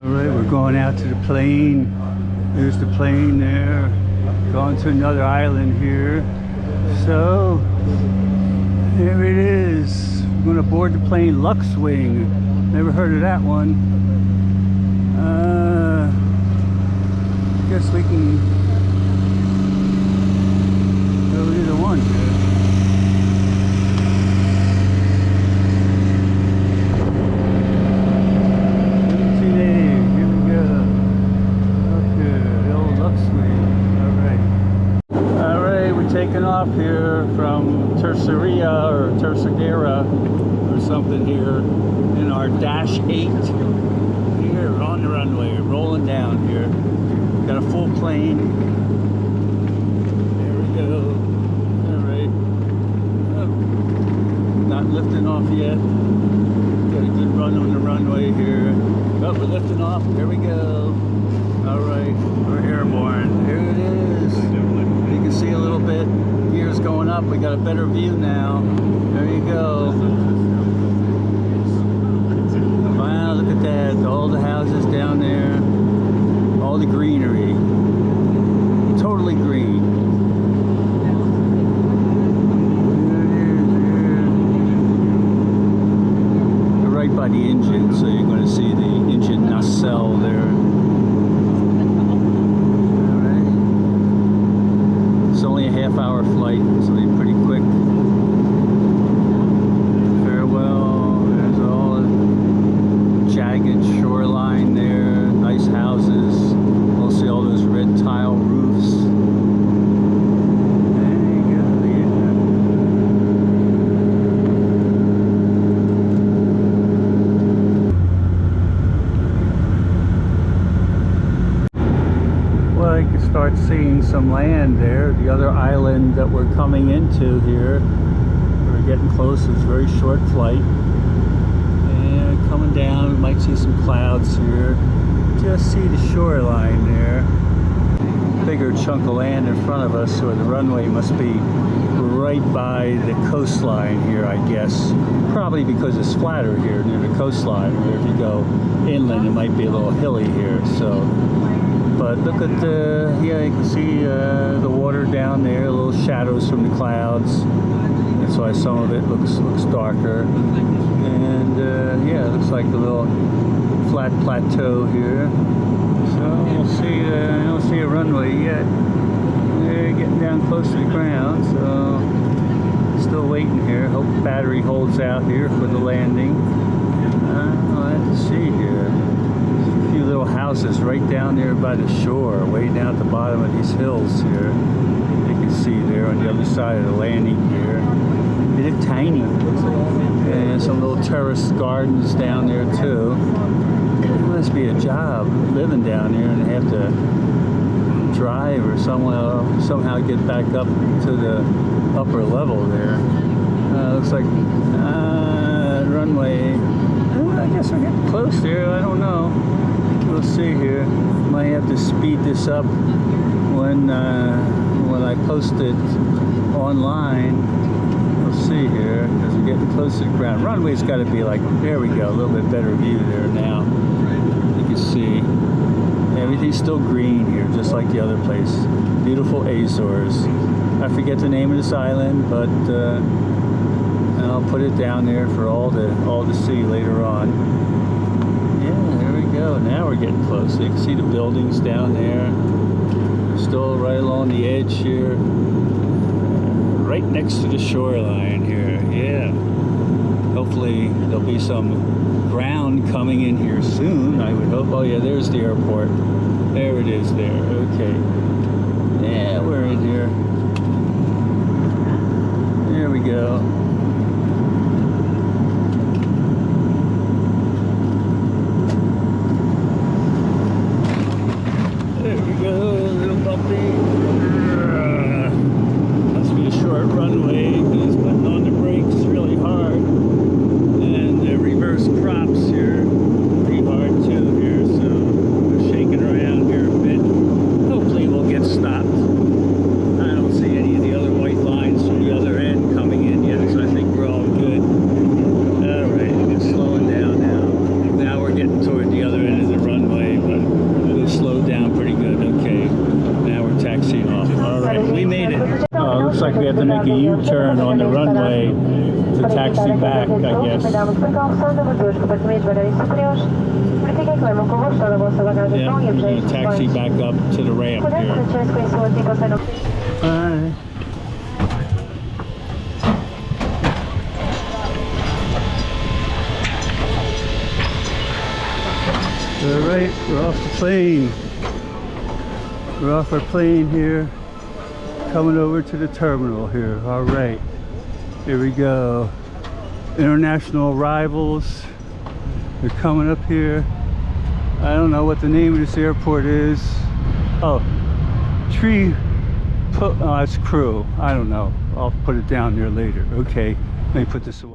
All right, we're going out to the plane. There's the plane there. Going to another island here. So, there it is. We're going to board the plane Luxwing. Never heard of that one. Guess we can go either one here. Taking off here from Terceira or Terceira or something here in our Dash 8 here on the runway, rolling down here. Got a full plane. There we go. All right. Oh, not lifting off yet. Got a good run on the runway here. Oh, we're lifting off. There we go. All right, we're airborne. Here it is. You can see a little bit. Gears going up. We got a better view now. There you go. Wow, look at that. All the houses down there. All the greenery. Totally green. We're right by the engine, so you're going to see the engine nacelle there. Only a half-hour flight, so it'll be pretty quick. Farewell. There's all the jagged shoreline there. Nice houses. We'll see all those red tile roofs. There you go. Well, you can start seeing some land there. The other island that we're coming into here, we're getting close. It's a very short flight, and coming down, we might see some clouds here. Just see the shoreline there. Bigger chunk of land in front of us, so the runway must be right by the coastline here, I guess. Probably because it's flatter here near the coastline, where if you go inland it might be a little hilly here. So but look at the, yeah, you can see the water down there, little shadows from the clouds. That's why some of it looks darker. And yeah, it looks like a little flat plateau here. So we'll see, I don't see a runway yet. They're getting down close to the ground, so still waiting here. Hope the battery holds out here for the landing. I'll have to see here. Little houses right down there by the shore, way down at the bottom of these hills here. You can see there on the other side of the landing here. They look tiny. And some little terrace gardens down there too. It must be a job living down there, and they have to drive or somehow get back up to the upper level there. Looks like runway. I guess we're getting close there. I don't know. We'll see here. Might have to speed this up when I post it online. We'll see here, because we're getting close to the ground. Runway's got to be like, there we go, a little bit better view there now. You can see everything's still green here, just like the other place. Beautiful Azores. I forget the name of this island, but and I'll put it down there for all to see later on. Now we're getting close. You can see the buildings down there. We're still right along the edge here. Right next to the shoreline here. Yeah. Hopefully there'll be some ground coming in here soon, I would hope. Oh yeah, there's the airport. There it is there. Okay. Yeah, we're in here. There we go. Must be a short runway, because putting on the brakes really hard, and the reverse props here pretty hard too here, so we're shaking around here a bit. Hopefully we'll get stopped. I don't see any of the other white lines from the other end coming in yet. looks like we have to make a U-turn on the runway to taxi back, I guess. Yeah, we're going to taxi back up to the ramp here. Alright. Alright, we're off the plane. We're off our plane here, coming over to the terminal here. Alright, here we go. International arrivals. They're coming up here. I don't know what the name of this airport is. Oh, it's Crew. I don't know. I'll put it down there later. Okay, let me put this away.